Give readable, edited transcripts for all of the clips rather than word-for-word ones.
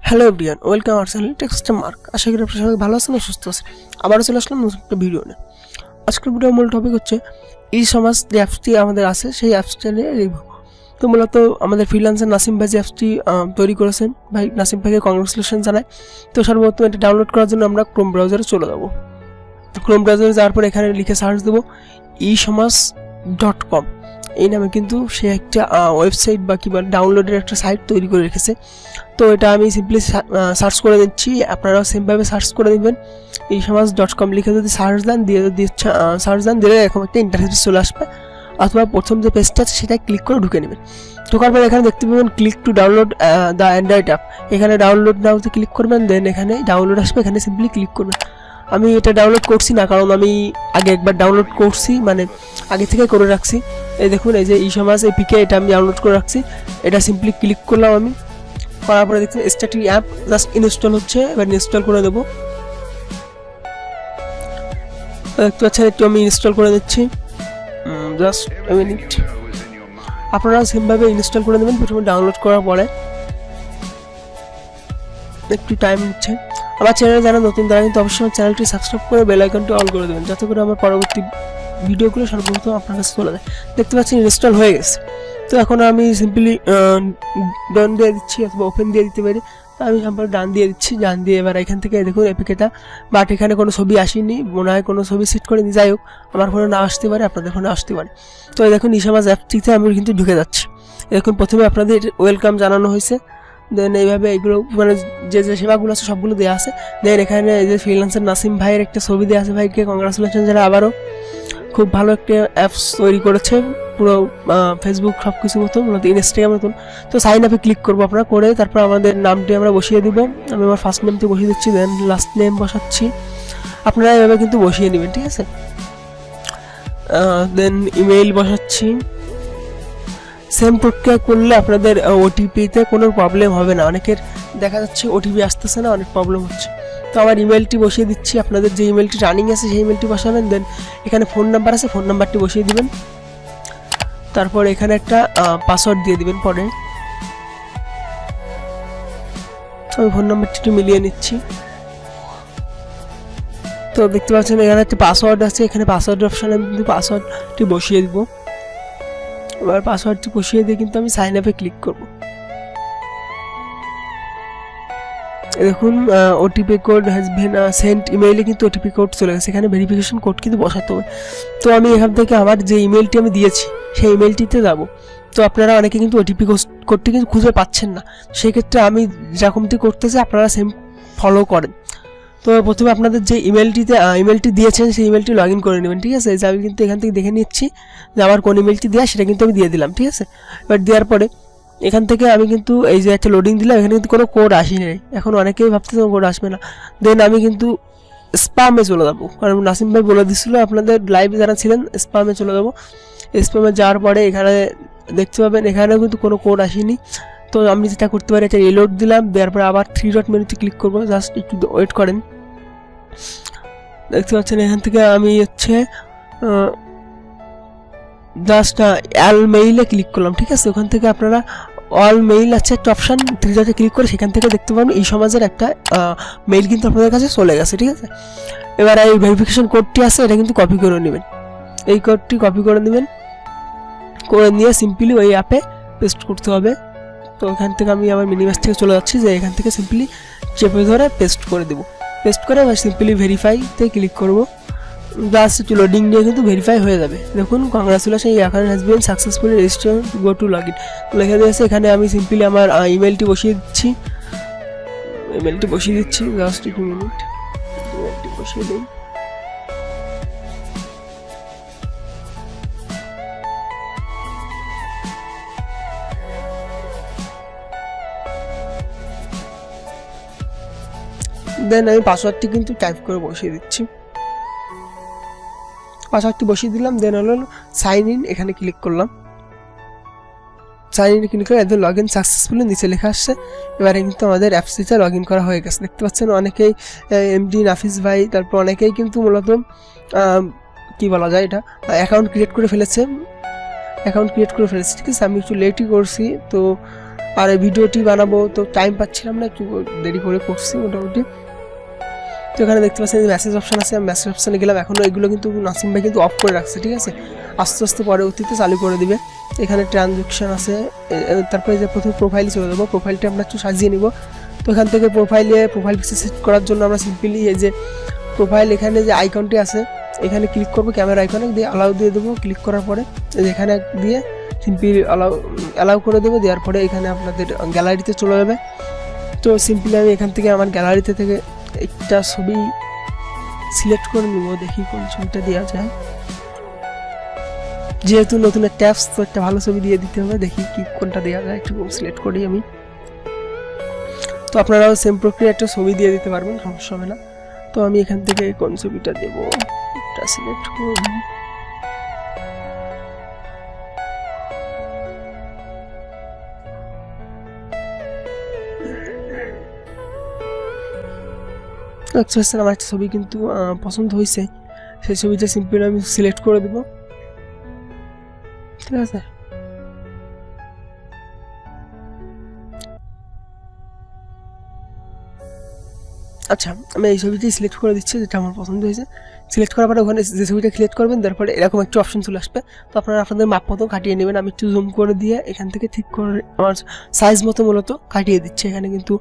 Hello everyone, welcome our channel text mark. আশা করি আপনারা সবাই ভালো আছেন ও সুস্থ আছেন। আবারও চলে আসলাম নতুন একটা ভিডিও নিয়ে। আজকের ভিডিওর মূল টপিক হচ্ছে Esomaz যে অ্যাপসটি আমাদের আছে সেই অ্যাপসটা নিয়ে রিভিউ। তো মূলত আমাদের ফ্রিল্যান্সার নাসিম ভাই যে অ্যাপসটি তৈরি করেছেন, ভাই নাসিম ভাইকে কংগ্রেচুলেশন জানাই। তো সর্বপ্রথম এটা ডাউনলোড করার জন্য আমরা ক্রোম ব্রাউজারে চলে যাবো। ক্রোম ব্রাউজারে যাওয়ার পর এখানে লিখে সার্চ দেবো esomaz.com। এই নামে কিন্তু সে একটা ওয়েবসাইট বা কি বলে ডাউনলোডের একটা সাইট তৈরি করে রেখেছে। তো এটা আমি সিম্পলি সার্চ করে দিচ্ছি, আপনারাও সেমভাবে সার্চ করে দিবেন। esomaz.com লিখে যদি সার্চ দেন দিলে এরকম একটা ইন্টারফেস চলে আসবে, অথবা প্রথম যে পেজটা আছে সেটা ক্লিক করে ঢুকে নেবেন। ঢোকার পর এখানে দেখতে পাবেন click to download the Android app. এখানে ডাউনলোড নাওতে ক্লিক করবেন, দেন এখানে ডাউনলোড আসবে, এখানে সিম্পলি ক্লিক করবেন। আমি এটা ডাউনলোড করছি না, কারণ আমি আগে একবার ডাউনলোড করছি, মানে আগে থেকে করে রাখছি। এই দেখুন, এই যে Esomaz APK, এটা আমি ডাউনলোড করে রাখছি। এটা সিম্পলি ক্লিক করলাম আমি, করার পরে দেখছি স্টার্টিং অ্যাপ জাস্ট ইনস্টল হচ্ছে। এবার ইনস্টল করে দেবো। দেখতে পাচ্ছেন একটু আমি ইনস্টল করে দিচ্ছি, জাস্ট মিনিট। আপনারা সেমভাবে ইনস্টল করে দেবেন। প্রথমে ডাউনলোড করার পরে একটু টাইম নিচ্ছে। আমার চ্যানেলে যারা নতুন তারা কিন্তু অবশ্যই চ্যানেলটি সাবস্ক্রাইব করে বেল আইকনটি অল করে দেবেন, যাতে করে আমার পরবর্তী ভিডিওগুলো সর্বপ্রথম আপনার কাছে চলে যায়। দেখতে পাচ্ছেন ইনস্টল হয়ে গেছে। তো এখন আমি সিম্পলি ডান দিয়ে দিচ্ছি, অথবা ওপেন দিয়ে দিতে পারি। তো আমি সম্পূর্ণ ডান দিয়ে দিচ্ছি। ডান দিয়ে এবার এখান থেকে দেখুন এপিকেটা, বাট এখানে কোনো ছবি আসেনি, মনে হয় কোনো ছবি সেট করেনি। যাই হোক, আমার ফোনে না আসতে পারে, আপনাদের ফোনে আসতে পারে। তো এই দেখুন Esomaz অ্যাপটিতে আমি কিন্তু ঢুকে যাচ্ছি। দেখুন প্রথমে আপনাদের ওয়েলকাম জানানো হয়েছে, দেন এইভাবে এগুলো মানে যে যে সেবাগুলো আছে সবগুলো দেওয়া আছে। দেন এখানে এই যে ফ্রিল্যান্সার নাসিম ভাইয়ের একটা ছবি দেওয়া আছে, ভাইকে কংগ্রাচুলেশন যারা আবারও খুব ভালো একটা অ্যাপস তৈরি করেছে, পুরো ফেসবুক সব কিছু মতন, মূলত ইনস্টাগ্রাম মতন। তো সাইন আপে ক্লিক করবো আপনারা, করে তারপর আমাদের নামটি আমরা বসিয়ে দিব। আমি আমার ফার্স্ট নেমটি বসিয়ে দিচ্ছি, দেন লাস্ট নেম বসাচ্ছি। আপনারা এভাবে কিন্তু বসিয়ে নেবেন, ঠিক আছে। দেন ইমেইল বসাচ্ছি। সেম প্রক্রিয়া করলে আপনাদের ওটিপিতে কোনো প্রবলেম হবে না। অনেকের দেখা যাচ্ছে ওটিপি আসতেছে না, অনেক প্রবলেম হচ্ছে। তো আমার ইমেলটি বসিয়ে দিচ্ছি। আপনাদের যে ইমেলটি রানিং আছে সেই ইমেলটি বসাবেন। দেন এখানে ফোন নাম্বার আছে, ফোন নাম্বারটি বসিয়ে দিবেন। তারপর এখানে একটা পাসওয়ার্ড দিয়ে দিবেন পরে। তো আমি ফোন নাম্বারটি একটু মিলিয়ে নিচ্ছি। তো দেখতে পাচ্ছেন এখানে একটা পাসওয়ার্ড আছে, এখানে পাসওয়ার্ড অপশানে আমি কিন্তু পাসওয়ার্ডটি বসিয়ে দিব। এবার পাসওয়ার্ডটি বসিয়ে দিয়ে কিন্তু আমি সাইন আপে ক্লিক করব। দেখুন OTP code has been sent, ইমেইলে কিন্তু ওটিপি কোড চলে গেছে। এখানে ভেরিফিকেশন কোড কিন্তু বসাতে হবে। তো আমি এখান থেকে আমার যে ইমেলটি আমি দিয়েছি সেই ইমেলটিতে যাব। তো আপনারা অনেকে কিন্তু ওটিপি কোডটি কিন্তু খুঁজে পাচ্ছেন না, সেক্ষেত্রে আমি যেরকমটি করতেছি আপনারা সেম ফলো করেন। তো প্রথমে আপনাদের যে ইমেলটি দিয়েছেন সেই ইমেলটি লগ ইন করে নেবেন, ঠিক আছে। যে আমি কিন্তু এখান থেকে দেখে নিচ্ছি যে আমার কোন ইমেলটি দেওয়া, সেটা কিন্তু আমি দিয়ে দিলাম, ঠিক আছে। এবার দেওয়ার পরে এখান থেকে আমি কিন্তু এই যে একটা লোডিং দিলাম, এখানে কিন্তু কোনো কোড আসেনি। এখন অনেকেই ভাবতেছে কোড আসবে না। দেন আমি কিন্তু স্প্যামে চলে যাবো, কারণ নাসিম ভাই বলে দিচ্ছিল আপনাদের লাইভে যারা ছিলেন স্প্যামে চলে যাবো। স্প্যামে যাওয়ার পরে এখানে দেখতে পাবেন এখানেও কিন্তু কোনো কোড আসেনি। তো আমি যেটা করতে পারি, একটা রিলোড দিলাম, দেওয়ার পরে আবার 3 ডট মেনুতে ক্লিক করবো। জাস্ট একটু ওয়েট করেন। দেখতে পাচ্ছেন এখান থেকে আমি হচ্ছে জাস্ট অল মেইলে ক্লিক করলাম, ঠিক আছে। ওখান থেকে আপনারা অল মেইল আছে একটা অপশান, 3 ডটে ক্লিক করে সেখান থেকে দেখতে পাবেন Esomazের একটা মেইল কিন্তু আপনাদের কাছে চলে গেছে, ঠিক আছে। এবার এই ভেরিফিকেশন কোডটি আছে, এটা কিন্তু কপি করে নেবেন। এই কোডটি কপি করে নেবেন, করে নিয়ে সিম্পলি ওই অ্যাপে পেস্ট করতে হবে। তো এখান থেকে আমি আমার মিনিমাস থেকে চলে যাচ্ছি, যে এখান থেকে সিম্পলি চেপে ধরে পেস্ট করে দেবো। পেস্ট করে আবার সিম্পলি ভেরিফাইতে ক্লিক করবো। জাস্ট একটু লোডিং নিয়ে কিন্তু ভেরিফাই হয়ে যাবে। দেখুন কংগ্রাচুলেশন, এই account has been successfully registered, go to log in লেখা দিয়েছে। এখানে আমি সিম্পলি আমার ইমেলটি বসিয়ে দিচ্ছি। জাস্ট একটু মিনিট, ইমেলটি বসিয়ে দিই। দেন আমি পাসওয়ার্ডটি কিন্তু টাইপ করে বসিয়ে দিচ্ছি। পাসওয়ার্ডটি বসিয়ে দিলাম। দেন হলো সাইন ইন, এখানে ক্লিক করলাম। সাইন ইন ক্লিক করে এদের লগ ইন সাকসেসফুলি নিচে লেখা আসছে। এবারে কিন্তু আমাদের অ্যাপসটিতে লগ ইন করা হয়ে গেছে। দেখতে পাচ্ছেন অনেকেই এমডি নাফিস ভাই, তারপর অনেকেই কিন্তু মূলত কী বলা যায়, এটা অ্যাকাউন্ট ক্রিয়েট করে ফেলেছে, ঠিক আছে। আমি একটু লেটই করছি, তো আর এই ভিডিওটি বানাবো তো টাইম পাচ্ছিলাম না, একটু দেরি করে করছি মোটামুটি। তো এখানে দেখতে পাচ্ছেন যে মেসেজ অপশান আছে, আমি মেসেজ অপশানে গেলাম। এখনও এগুলো কিন্তু নাসিম ভাই কিন্তু অফ করে রাখছে, ঠিক আছে, আস্তে আস্তে পরবর্তীতে চালু করে দিবে। এখানে ট্রানজ্যাকশান আছে, তারপরে যে প্রথমে প্রোফাইলে চলে যাবো, প্রোফাইলটা আমরা একটু সাজিয়ে নিব। তো এখান থেকে প্রোফাইল পিকচার সেট করার জন্য আমরা সিম্পলি এই যে প্রোফাইল এখানে যে আইকনটি আছে এখানে ক্লিক করবো, ক্যামেরা আইকনে দিয়ে অ্যালাউ দিয়ে দেবো। ক্লিক করার পরে এখানে দিয়ে সিম্পলি অ্যালাউ করে দেবো, দেওয়ার পরে এখানে আপনাদের গ্যালারিতে চলে যাবে। তো সিম্পলি আমি এখান থেকে আমার গ্যালারিতে থেকে একটা ছবি সিলেক্ট করে নিব, দেখি কোন ছবিটা দেওয়া যায়। যেহেতু নতুন একটা অ্যাপস, তো একটা ভালো ছবি দিয়ে দিতে হবে, দেখি কি কোনটা দেওয়া যায়, একটু সিলেক্ট করি আমি। তো আপনারাও সেম প্রক্রিয়া একটা ছবি দিয়ে দিতে পারবেন, সমস্যা হবে না। তো আমি এখান থেকে কোন ছবিটা দেবো এটা সিলেক্ট করব। আমার একটা ছবি কিন্তু পছন্দ হয়েছে, সেই ছবিটা সিম্পলি আমি সিলেক্ট করে দেবো, ঠিক আছে। আচ্ছা, আমি এই ছবিটি সিলেক্ট করে দিচ্ছি যেটা আমার পছন্দ হয়েছে। সিলেক্ট করার পরে ওখানে যে ছবিটা সিলেক্ট করবেন, তারপরে এরকম একটা অপশন চলে আসবে। তো আপনারা আপনাদের মাপ মতো কাটিয়ে নেবেন। আমি একটু জুম করে দিয়ে এখান থেকে ঠিক করে আমার সাইজ মতো মূলত কাটিয়ে দিচ্ছি। এখানে কিন্তু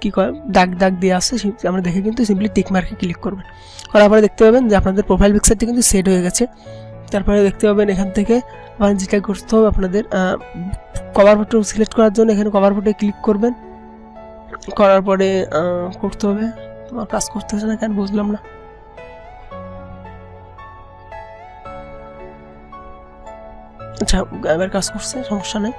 কী কয় দাগ দাগ দিয়ে আসছে, আমরা দেখে কিন্তু সিম্পলি টিক মার্কে ক্লিক করবেন। করার পরে দেখতে পাবেন যে আপনাদের প্রোফাইল পিকচারটি কিন্তু সেট হয়ে গেছে। তারপরে দেখতে পাবেন এখান থেকে মানে যেটা করতে হবে আপনাদের কভার ফটো সিলেক্ট করার জন্য এখানে কভার ফটোয় ক্লিক করবেন। করার পরে করতে হবে, তোমার কাজ করতেছে না কেন বুঝলাম না। আচ্ছা, এবার কাজ করছে, সমস্যা নেই।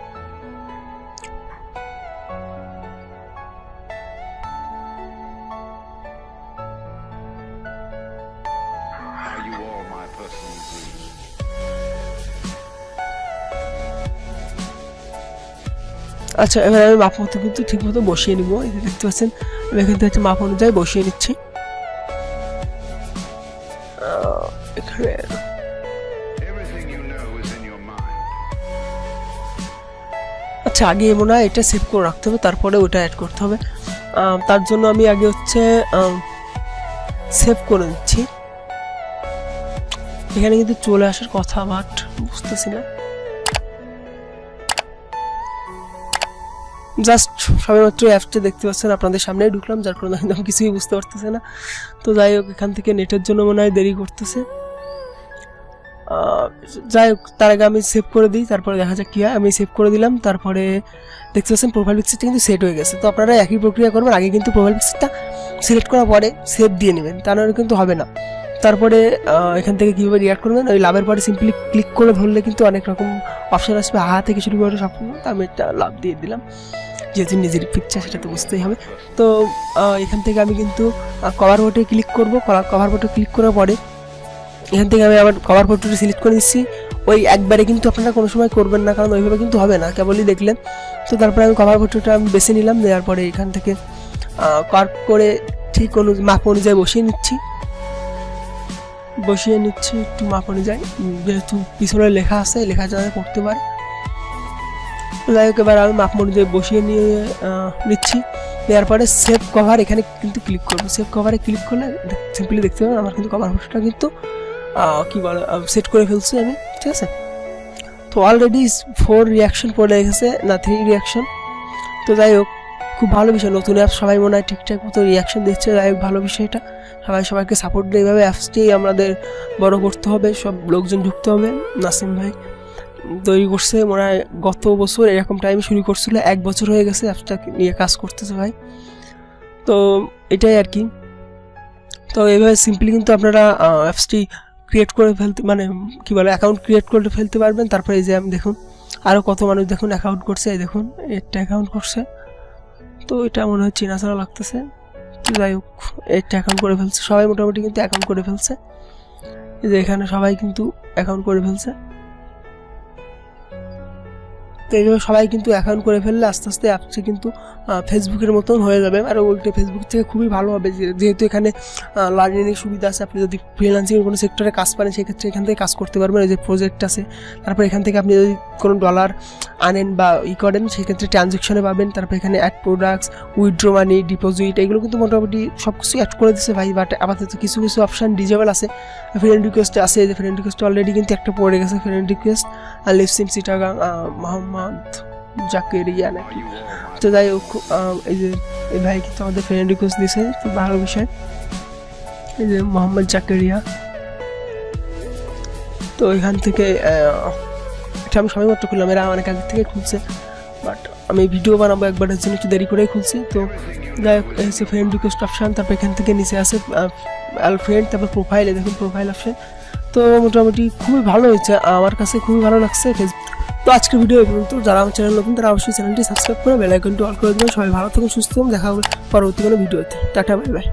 আচ্ছা, এবার আমি মাপ মতো কিন্তু ঠিক মতো বসিয়ে নিব। দেখতে পাচ্ছেন আমি এখান থেকে মাপ অনুযায়ী বসিয়ে নিচ্ছি। এখানে আচ্ছা, আগে মনে হয় এটা সেভ করে রাখতে হবে, তারপরে ওটা অ্যাড করতে হবে। তার জন্য আমি আগে হচ্ছে সেভ করে নিচ্ছি। এখানে কিন্তু চলে আসার কথা, বাট বুঝতেছি না। জাস্ট সবেমাত্র অ্যাপটা দেখতে পাচ্ছেন আপনাদের সামনেই ঢুকলাম, যার কারণে আমি কিছুই বুঝতে পারতেছে না। তো যাই হোক, এখান থেকে নেটের জন্য মনে হয় দেরি করতেছে। যাই হোক, তার আগে আমি সেভ করে দিই, তারপরে দেখা যাক কী হয়। আমি সেভ করে দিলাম, তারপরে দেখতে পাচ্ছেন প্রোফাইল পিকচারটা কিন্তু সেট হয়ে গেছে। তো আপনারা একই প্রক্রিয়া করবেন, আগে কিন্তু প্রোফাইল পিকচারটা সিলেক্ট করার পরে সেভ দিয়ে নেবেন, তা নাহলে কিন্তু হবে না। তারপরে এখান থেকে কীভাবে রিয়াক্ট করবেন, ওই লাভের পরে সিম্পলি ক্লিক করে ধরলে কিন্তু অনেক রকম অপশান আসবে, থেকে শুরু করে সব। তো আমি একটা লাভ দিয়ে দিলাম, যেহেতু নিজের পিকচার সেটা তো বুঝতেই হবে। তো এখান থেকে আমি কিন্তু কভার ফটোয় ক্লিক করবো। কভার ফটো ক্লিক করার পরে এখান থেকে আমি আবার কভার ফটোটি সিলেক্ট করে দিচ্ছি। ওই একবারে কিন্তু আপনারা কোনো সময় করবেন না, কারণ ওইভাবে কিন্তু হবে না, কেবলই দেখলেন। তো তারপরে আমি কভার ফটোটা আমি বেছে নিলাম, দেওয়ার পরে এখান থেকে কার্ভ করে ঠিক মাপ অনুযায়ী বসিয়ে নিচ্ছি একটু মাপ অনুযায়ী, যেহেতু পিছনে লেখা আছে, লেখা যাতে পড়তে পারে। যাই হোক, এবার আমি মাপ অনুযায়ী বসিয়ে নিচ্ছি। দেওয়ার পরে সেভ কভার এখানে কিন্তু ক্লিক করবো। সেভ কভারে ক্লিক করলে সিম্পলি দেখতে পাবেন আমার কিন্তু কভার ফটোটা কিন্তু কী বলে সেট করে ফেলছি আমি, ঠিক আছে। তো অলরেডি 4 রিয়াকশন পড়ে গেছে, না 3 রিয়াকশন। তো যাই হোক, খুব ভালো বিষয়, নতুন অ্যাপ সবাই মনে হয় ঠিকঠাক মতো রিয়াকশন দিচ্ছে। যাই হোক, ভালো বিষয়টা, সবাইকে সাপোর্ট দিয়ে এইভাবে অ্যাপসটি আমাদের বড় করতে হবে, সব লোকজন ঢুকতে হবে। নাসিম ভাই তৈরি করছে মনে হয় গত বছর এরকম টাইমে শুরু করছিল, 1 বছর হয়ে গেছে অ্যাপসটা নিয়ে কাজ করতেছে ভাই। তো এটাই আর কি। তো এইভাবে সিম্পলি কিন্তু আপনারা অ্যাপসটি ক্রিয়েট করে ফেলতে, মানে কী বলে অ্যাকাউন্ট ক্রিয়েট করে ফেলতে পারবেন। তারপরে এই যে আমি দেখুন আরও কত মানুষ দেখুন অ্যাকাউন্ট করছে, এই দেখুন একটা অ্যাকাউন্ট করছে। তো এটা মনে হয় চেনা ছাড়া লাগতেছে। তো যাই হোক, একটা অ্যাকাউন্ট করে ফেলছে, সবাই মোটামুটি কিন্তু অ্যাকাউন্ট করে ফেলছে। এই যে এখানে সবাই কিন্তু অ্যাকাউন্ট করে ফেলছে। তো এইভাবে সবাই কিন্তু অ্যাকাউন্ট করে ফেললে আস্তে আস্তে অ্যাপসে কিন্তু ফেসবুকের মতন হয়ে যাবে। আর উল্টে ফেসবুক থেকে খুবই ভালো হবে, যেহেতু এখানে লার্নিংয়ের সুবিধা আছে। আপনি যদি ফ্রিল্যান্সিংয়ের কোনো সেক্টরে কাজ পারেন সেক্ষেত্রে এখান থেকে কাজ করতে পারবেন। এই যে প্রজেক্ট আছে, তারপর এখান থেকে আপনি যদি কোনো ডলার আনেন বা করেন সেক্ষেত্রে ট্রানজ্যাকশনে পাবেন। তারপর এখানে add products, withdraw money, deposit, এগুলো কিন্তু মোটামুটি সব কিছু অ্যাড করে দিচ্ছে ভাই। বাট আপাতত কিছু কিছু অপশান ডিজেবল আছে। ফ্রেন্ড রিকোয়েস্ট আছে, যে ফ্রেন্ড রিকোয়েস্ট অলরেডি কিন্তু একটা পড়ে গেছে। ফ্রেন্ড রিকোয়েস্ট আর লিভস ইন চিটাগাং, মোহাম্মদ জাকেরিয়া নাকি। তো যাই হোক, এই যে এই ভাই কিন্তু আমাদের ফ্রেন্ড রিকোয়েস্ট দিয়েছে, খুব ভালো বিষয়। এই যে মোহাম্মদ জাকেরিয়া। তো এখান থেকে এটা আমি সময়মাত্র খুললাম, এরা অনেক আগে থেকে খুলছে, বাট আমি ভিডিও বানাবো একবারের জন্য একটু দেরি করেই খুলছি। তো যাই হোক, হচ্ছে ফ্রেন্ড রিকোয়েস্ট অপশান, তারপর এখান থেকে নিচে আছে ফ্রেন্ড, তারপর প্রোফাইলে দেখুন প্রোফাইল অপশান। তো মোটামুটি খুবই ভালো হয়েছে, আমার কাছে খুবই ভালো লাগছে ফেসবুক। তো আজকের ভিডিও এই পর্যন্ত। যারা আমার চ্যানেল নতুন তারা অবশ্যই চ্যানেলটি সাবস্ক্রাইব করে বেল আইকনটি অল করে দেবেন। সবাই ভালো থাকুন, সুস্থ থাকুন, দেখা হবে পরবর্তী কোনো ভিডিওতে। Tata, bye bye.